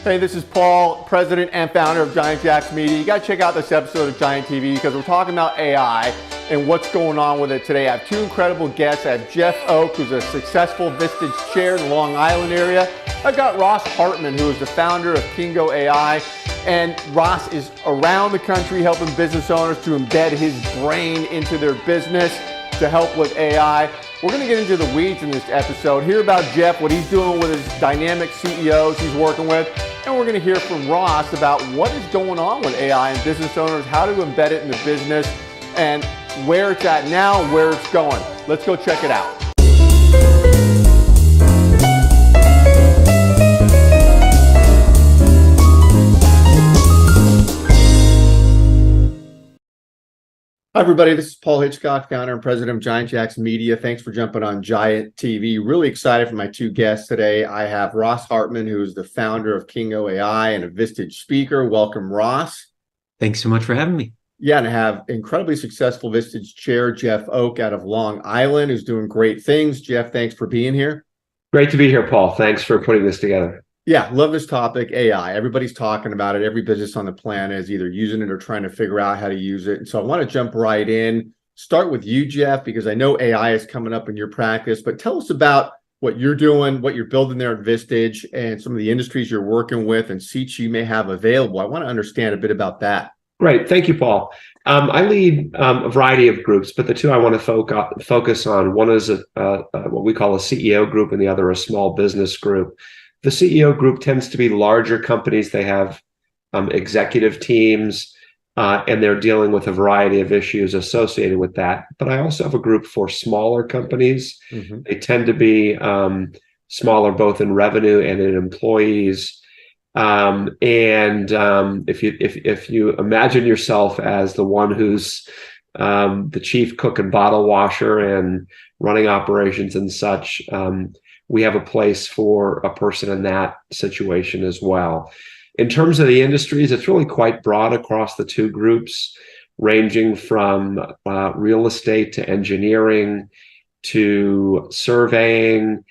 Hey, this is Paul, president and founder of Giant Jaxx Media. You got to check out this episode of Giant TV because we're talking about AI and what's going on with it today. I have two incredible guests. I have Jeff Oak, who's a successful Vistage chair in the Long Island area. I've got Ross Hartmann, who is the founder of Kiingo AI. And Ross is around the country helping business owners to embed his brain into their business to help with AI. We're going to get into the weeds in this episode, hear about Jeff, what he's doing with his dynamic CEOs he's working with, and we're going to hear from Ross about what is going on with AI and business owners, how to embed it in the business, and where it's at now, where it's going. Let's go check it out. Hi, everybody. This is Paul Hitchcock, founder and president of Giant Jaxx Media. Thanks for jumping on Giant TV. Really excited for my two guests today. I have Ross Hartmann, who is the founder of Kiingo AI and a Vistage speaker. Welcome, Ross. Thanks so much for having me. Yeah, and I have incredibly successful Vistage chair, Jeff Oak, out of Long Island, who's doing great things. Jeff, thanks for being here. Great to be here, Paul. Thanks for putting this together. Yeah, love this topic, AI. Everybody's talking about it. Every business on the planet is either using it or trying to figure out how to use it. And so I want to jump right in, start with you, Jeff, because I know AI is coming up in your practice, but tell us about what you're doing, what you're building there at Vistage, and some of the industries you're working with and seats you may have available. I want to understand a bit about that. Great. Thank you, Paul. I lead a variety of groups, but the two I want to focus on, one is what we call a CEO group and the other a small business group. The CEO group tends to be larger companies. They have executive teams, and they're dealing with a variety of issues associated with that. But I also have a group for smaller companies. Mm-hmm. They tend to be smaller both in revenue and in employees. If you imagine yourself as the one who's the chief cook and bottle washer and running operations and such, we have a place for a person in that situation as well. In terms of the industries, it's really quite broad across the two groups, ranging from real estate to engineering to surveying.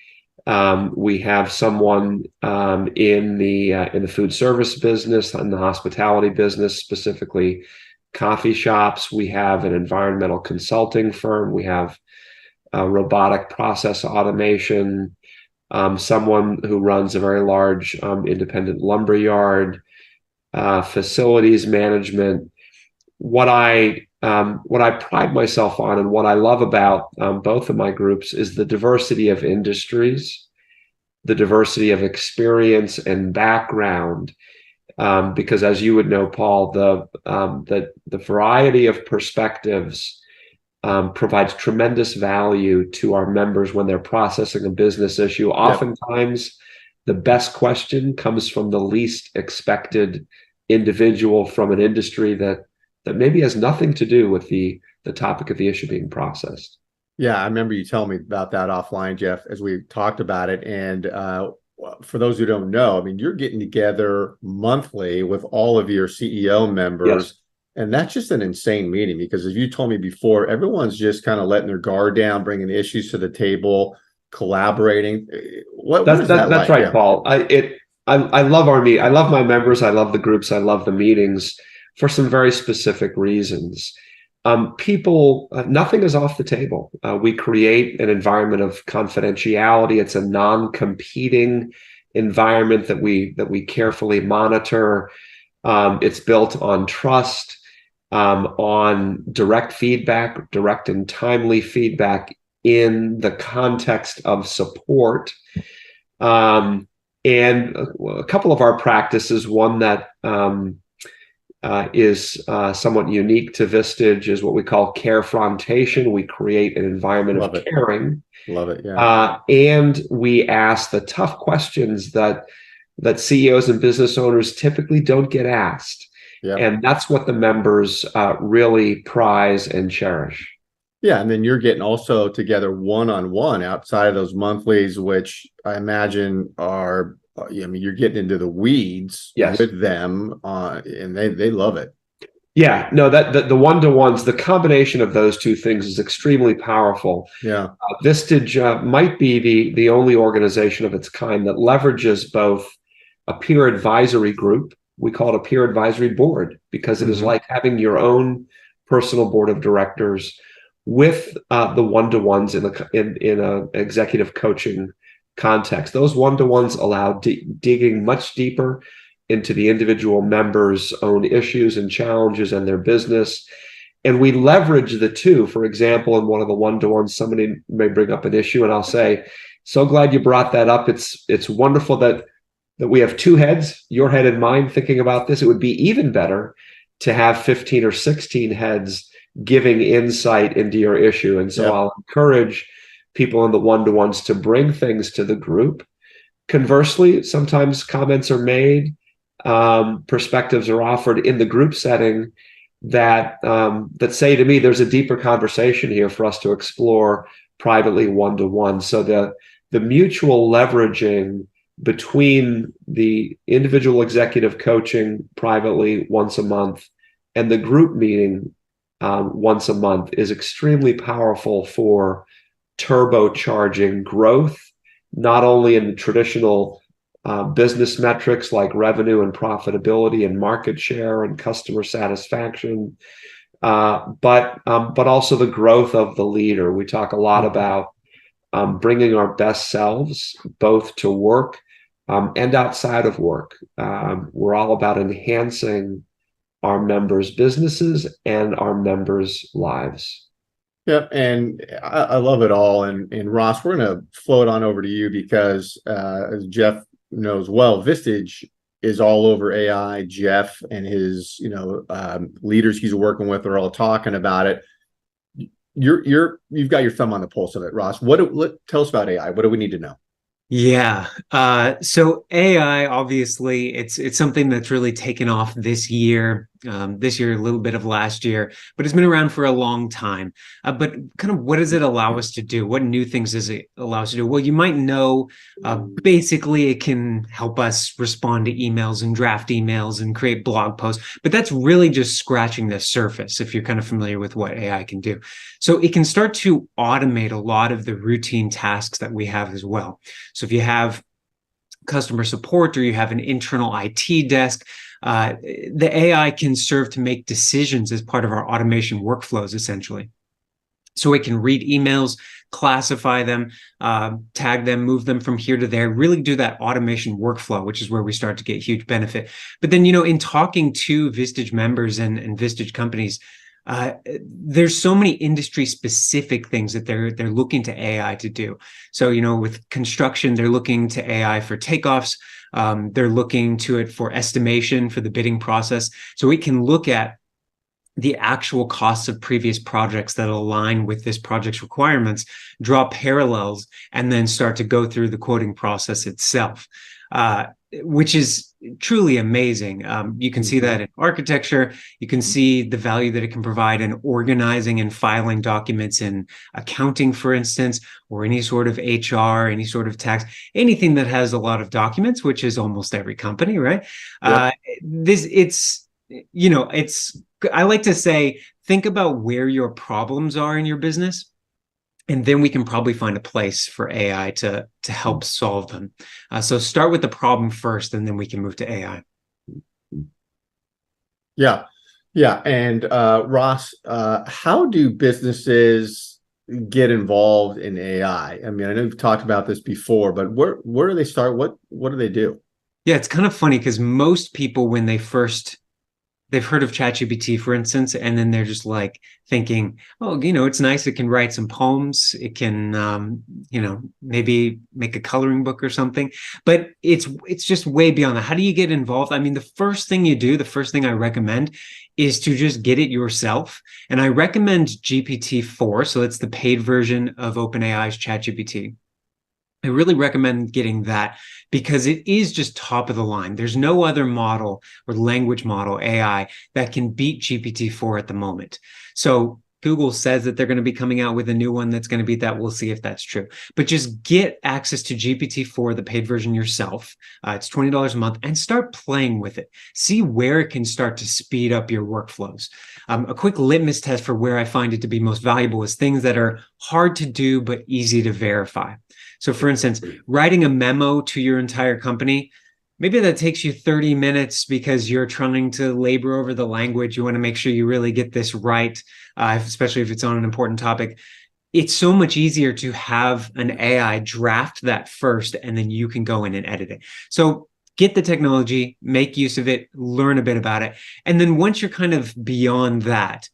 We have someone in the food service business, in the hospitality business, specifically coffee shops. We have an environmental consulting firm. We have robotic process automation. Someone who runs a very large independent lumber yard, facilities management. What I pride myself on and what I love about both of my groups is the diversity of industries, the diversity of experience and background. Because as you would know, Paul, the variety of perspectives provides tremendous value to our members when they're processing a business issue. Oftentimes, the best question comes from the least expected individual from an industry that maybe has nothing to do with the topic of the issue being processed. Yeah, I remember you telling me about that offline, Jeff, as we talked about it. And for those who don't know, I mean, you're getting together monthly with all of your CEO members. Yes. And that's just an insane meeting because as you told me before, everyone's just kind of letting their guard down, bringing issues to the table, collaborating. That's like? Right, yeah. Paul. I love our meet. I love my members. I love the groups. I love the meetings for some very specific reasons. Nothing is off the table. We create an environment of confidentiality. It's a non-competing environment that we carefully monitor. It's built on trust. On direct feedback, direct and timely feedback in the context of support. And a couple of our practices, one that is somewhat unique to Vistage is what we call carefrontation. We create an environment of caring. Love it, yeah. And we ask the tough questions that CEOs and business owners typically don't get asked. Yep. And that's what the members really prize and cherish. Yeah, and then you're getting also together one-on-one outside of those monthlies, which I imagine are, you're getting into the weeds. Yes. With them, and they love it. Yeah, no, that the one-to-ones, the combination of those two things is extremely powerful. Yeah, Vistage might be the only organization of its kind that leverages both a peer advisory group. We call it a peer advisory board because it is like having your own personal board of directors with the one-to-ones in an executive coaching context. Those one-to-ones allow digging much deeper into the individual members' own issues and challenges and their business. And we leverage the two. For example, in one of the one-to-ones, somebody may bring up an issue and I'll say, so glad you brought that up. It's wonderful that we have two heads, your head and mine, thinking about this. It would be even better to have 15 or 16 heads giving insight into your issue. And so I'll encourage people in the one-to-ones to bring things to the group. Conversely, sometimes comments are made, perspectives are offered in the group setting that say to me, there's a deeper conversation here for us to explore privately one-to-one. So the mutual leveraging between the individual executive coaching privately once a month and the group meeting once a month is extremely powerful for turbocharging growth, not only in traditional business metrics like revenue and profitability and market share and customer satisfaction, but also the growth of the leader. We talk a lot about bringing our best selves both to work and outside of work. We're all about enhancing our members' businesses and our members' lives. Yep, and I love it all. And Ross, we're going to flow it on over to you because, as Jeff knows well, Vistage is all over AI. Jeff and his, leaders he's working with are all talking about it. You've got your thumb on the pulse of it, Ross. Tell us about AI. What do we need to know? Yeah. So AI, obviously, it's something that's really taken off this year, a little bit of last year, but it's been around for a long time. But kind of what does it allow us to do? What new things does it allow us to do? Well, you might know, basically, it can help us respond to emails and draft emails and create blog posts, but that's really just scratching the surface if you're kind of familiar with what AI can do. So it can start to automate a lot of the routine tasks that we have as well. So if you have customer support or you have an internal IT desk, the AI can serve to make decisions as part of our automation workflows, essentially. So it can read emails, classify them, tag them, move them from here to there, really do that automation workflow, which is where we start to get huge benefit. But then, in talking to Vistage members and Vistage companies, there's so many industry specific things that they're looking to AI to do. So, with construction, they're looking to AI for takeoffs. They're looking to it for estimation for the bidding process. So we can look at the actual costs of previous projects that align with this project's requirements, draw parallels, and then start to go through the quoting process itself, which is truly amazing. You can see that in architecture. You can see the value that it can provide in organizing and filing documents in accounting, for instance, or any sort of HR, any sort of tax, anything that has a lot of documents, which is almost every company, right? Yep. I like to say, think about where your problems are in your business, and then we can probably find a place for AI to help solve them. So start with the problem first, and then we can move to AI. Yeah. And Ross, how do businesses get involved in AI? I mean, I know you've talked about this before, but where do they start? What do they do? Yeah, it's kind of funny because most people, when they've heard of ChatGPT, for instance, and then they're just like thinking, oh, it's nice. It can write some poems. It can, maybe make a coloring book or something. But it's just way beyond that. How do you get involved? I mean, the first thing I recommend is to just get it yourself. And I recommend GPT-4. So it's the paid version of OpenAI's ChatGPT. I really recommend getting that because it is just top of the line. There's no other model or language model AI that can beat GPT-4 at the moment. So Google says that they're going to be coming out with a new one that's going to beat that. We'll see if that's true. But just get access to GPT-4, the paid version yourself. It's $20 a month, and start playing with it. See where it can start to speed up your workflows. A quick litmus test for where I find it to be most valuable is things that are hard to do but easy to verify. So for instance, writing a memo to your entire company, maybe that takes you 30 minutes because you're trying to labor over the language. You want to make sure you really get this right, especially if it's on an important topic. It's so much easier to have an AI draft that first, and then you can go in and edit it. So get the technology, make use of it, learn a bit about it. And then once you're kind of beyond that,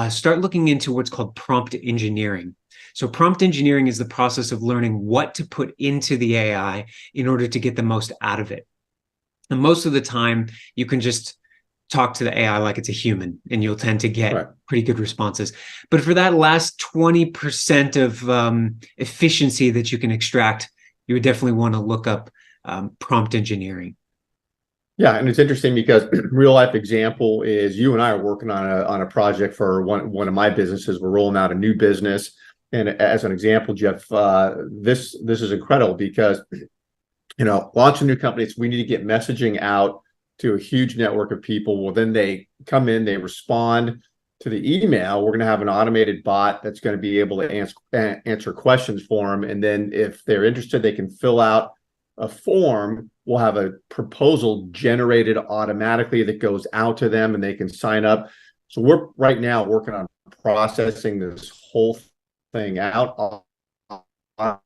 start looking into what's called prompt engineering. So prompt engineering is the process of learning what to put into the AI in order to get the most out of it. And most of the time, you can just talk to the AI like it's a human, and you'll tend to get pretty good responses. But for that last 20% of efficiency that you can extract, you would definitely want to look up prompt engineering. Yeah, and it's interesting because real life example is you and I are working on a project for one of my businesses. We're rolling out a new business, and as an example, Jeff, this is incredible because launching new companies, we need to get messaging out to a huge network of people. Well, then they come in, they respond to the email. We're going to have an automated bot that's going to be able to answer questions for them. And then if they're interested, they can fill out a form. We'll have a proposal generated automatically that goes out to them and they can sign up. So we're right now working on processing this whole thing out. Every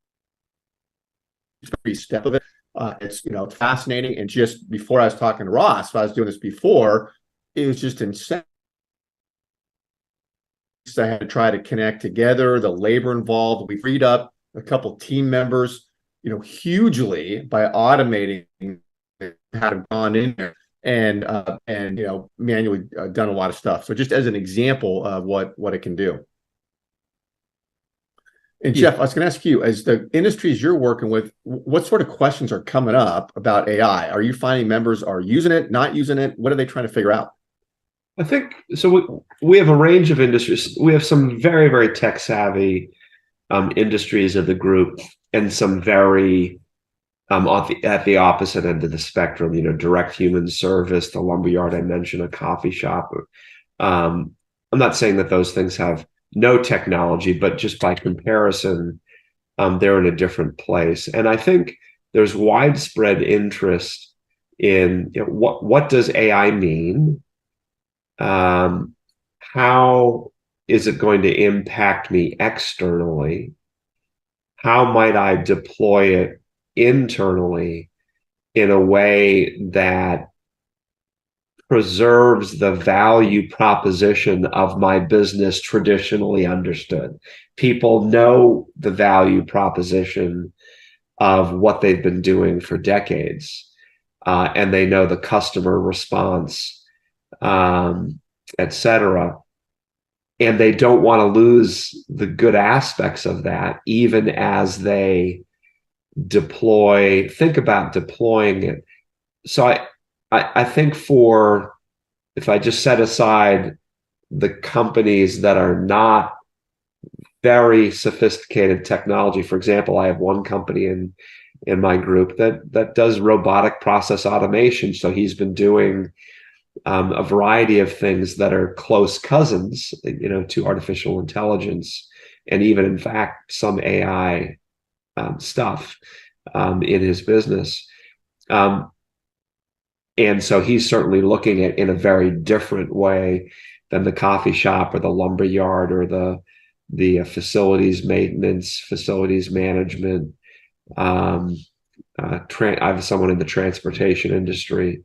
step of it. It's fascinating. And just before I was talking to Ross, if I was doing this before, it was just insane. I had to try to connect together, the labor involved. We freed up a couple team members, hugely by automating, had gone in there and manually done a lot of stuff. So just as an example of what it can do. And Jeff, I was going to ask you, as the industries you're working with, what sort of questions are coming up about AI? Are you finding members are using it, not using it? What are they trying to figure out? I think so. We have a range of industries. We have some very, very tech savvy industries of the group, and some very at the opposite end of the spectrum. Direct human service, the lumberyard I mentioned, a coffee shop. I'm not saying that those things have no technology, but just by comparison, they're in a different place. And I think there's widespread interest in what does AI mean? How is it going to impact me externally? How might I deploy it internally in a way that preserves the value proposition of my business traditionally understood? People know the value proposition of what they've been doing for decades, and they know the customer response, et cetera. And they don't want to lose the good aspects of that, even as they think about deploying it. So I think if I just set aside the companies that are not very sophisticated technology, for example, I have one company in my group that does robotic process automation. So he's been doing a variety of things that are close cousins, to artificial intelligence, and even in fact some AI stuff in his business. And so he's certainly looking at in a very different way than the coffee shop or the lumber yard or the facilities maintenance, facilities management. I have someone in the transportation industry.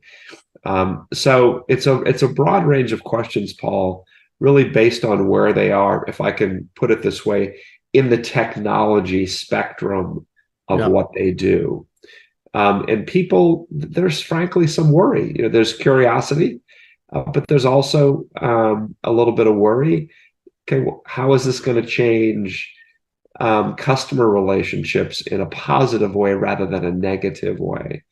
So it's a broad range of questions, Paul, really based on where they are, if I can put it this way, in the technology spectrum of what they do. And people, there's frankly some worry. There's curiosity, but there's also a little bit of worry. Okay, how is this going to change customer relationships in a positive way rather than a negative way?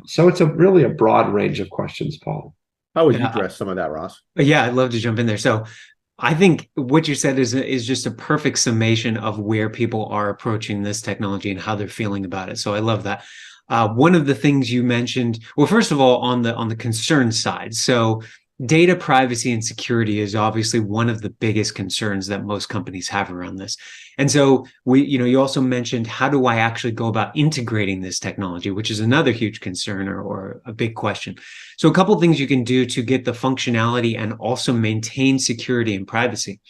So it's really a broad range of questions, Paul. How would you address some of that, Ross? Yeah, I'd love to jump in there. So I think what you said is just a perfect summation of where people are approaching this technology and how they're feeling about it. So I love that. One of the things you mentioned, well, first of all, on the concern side. So data privacy and security is obviously one of the biggest concerns that most companies have around this. And so you also mentioned, how do I actually go about integrating this technology, which is another huge concern or a big question. So a couple of things you can do to get the functionality and also maintain security and privacy.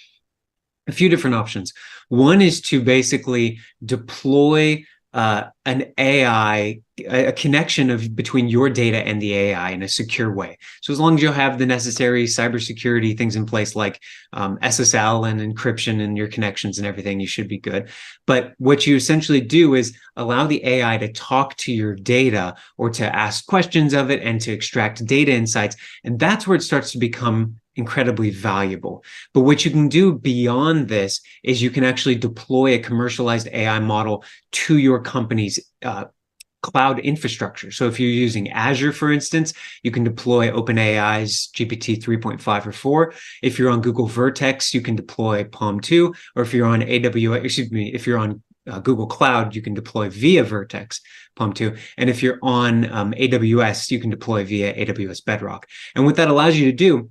A few different options. One is to basically deploy an AI, a connection between your data and the AI in a secure way. So as long as you have the necessary cybersecurity things in place, like SSL and encryption and your connections and everything, you should be good. But what you essentially do is allow the AI to talk to your data or to ask questions of it and to extract data insights. And that's where it starts to become incredibly valuable. But what you can do beyond this is you can actually deploy a commercialized AI model to your company's cloud infrastructure. So if you're using Azure, for instance, you can deploy OpenAI's GPT 3.5 or 4. If you're on Google Vertex, you can deploy Palm 2. Or if you're on if you're on Google Cloud, you can deploy via Vertex, Palm 2. And if you're on AWS, you can deploy via AWS Bedrock. And what that allows you to do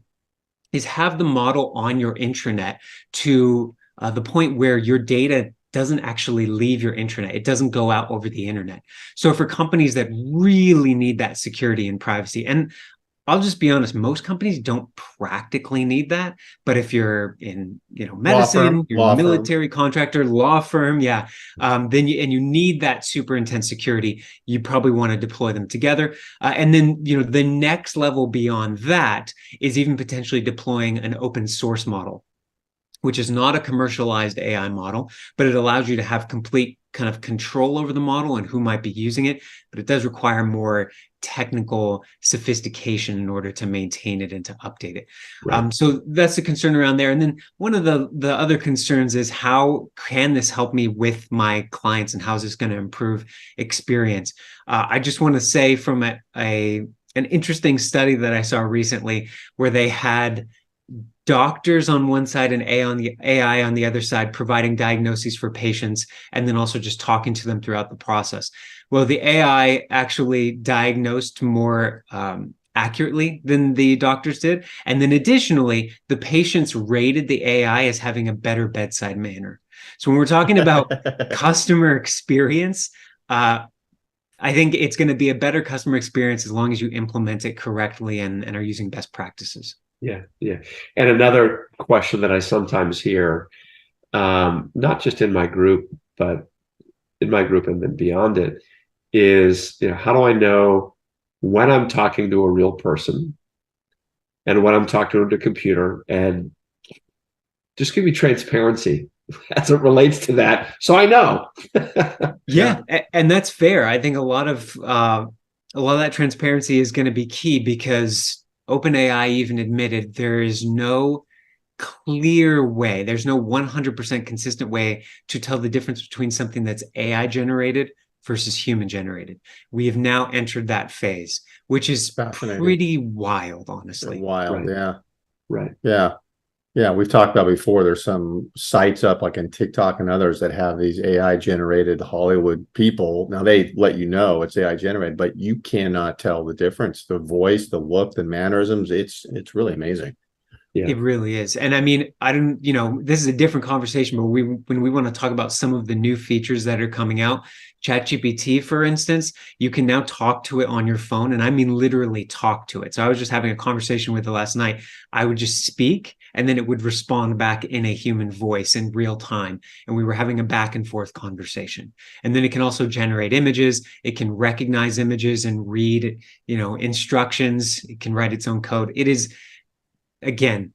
is have the model on your intranet to the point where your data doesn't actually leave your intranet. It doesn't go out over the internet. So for companies that really need that security and privacy, and I'll just be honest, most companies don't practically need that. But if you're in, medicine, you're a military contractor, law firm, then you need that super intense security, you probably want to deploy them together. And then, the next level beyond that is even potentially deploying an open source model, which is not a commercialized AI model, but it allows you to have complete kind of control over the model and who might be using it. But it does require more technical sophistication in order to maintain it and to update it. Right. So that's the concern around there. And then one of the other concerns is, how can this help me with my clients and how is this going to improve experience? I just want to say from an interesting study that I saw recently, where they had doctors on one side and AI on the other side providing diagnoses for patients, and then also just talking to them throughout the process. Well, the AI actually diagnosed more accurately than the doctors did. And then additionally, the patients rated the AI as having a better bedside manner. So when we're talking about customer experience, I think it's going to be a better customer experience as long as you implement it correctly and are using best practices. Yeah. And another question that I sometimes hear, not just in my group, but in my group and then beyond it, is, how do I know when I'm talking to a real person and when I'm talking to a computer? And just give me transparency as it relates to that, so I know. Yeah, and that's fair. I think a lot of that transparency is going to be key, because OpenAI even admitted there is no clear way, there's no 100% consistent way to tell the difference between something that's AI generated versus human generated. We have now entered that phase, which is pretty wild, honestly. Wild, right. Right. Yeah, we've talked about before, there's some sites up like in TikTok and others that have these AI generated Hollywood people. Now they let you know it's AI generated, but you cannot tell the difference. The voice, the look, the mannerisms, it's really amazing. Yeah. It really is. And I mean, this is a different conversation, but when we want to talk about some of the new features that are coming out, ChatGPT, for instance, you can now talk to it on your phone. And I mean, literally talk to it. So I was just having a conversation with it last night. I would just speak, and then it would respond back in a human voice in real time. And we were having a back and forth conversation. And then it can also generate images. It can recognize images and read, instructions. It can write its own code. It is, again,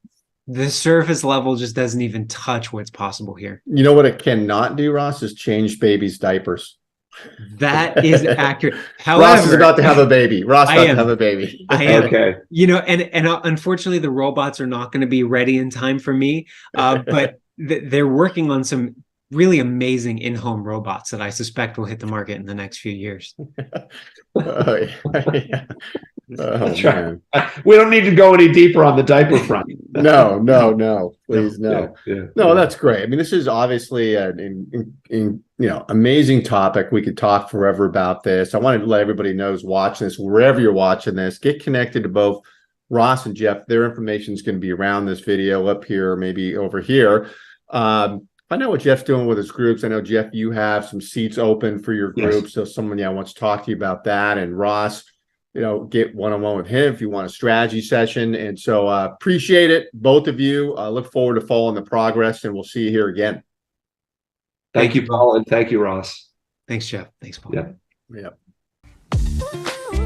the surface level just doesn't even touch what's possible here. You know what it cannot do, Ross, is change babies' diapers. That is accurate. However, Ross is about to have a baby. Ross about to have a baby. I am. Okay. And unfortunately, the robots are not going to be ready in time for me. But they're working on some really amazing in-home robots that I suspect will hit the market in the next few years. That's right. We don't need to go any deeper on the diaper front. No, please, no. No, that's great. I mean, this is obviously an amazing topic. We could talk forever about this. I wanted to let everybody know who's watching this, wherever you're watching this, get connected to both Ross and Jeff, their information is going to be around this video up here, maybe over here. Find out what Jeff's doing with his groups. I know, Jeff, you have some seats open for your group. Yes. So someone wants to talk to you about that. And Ross, get one-on-one with him if you want a strategy session. And so appreciate it, both of you. Look forward to following the progress, and we'll see you here again. Thank you, Paul, and thank you, Ross. Thanks, Jeff. Thanks, Paul. Yeah. Yeah.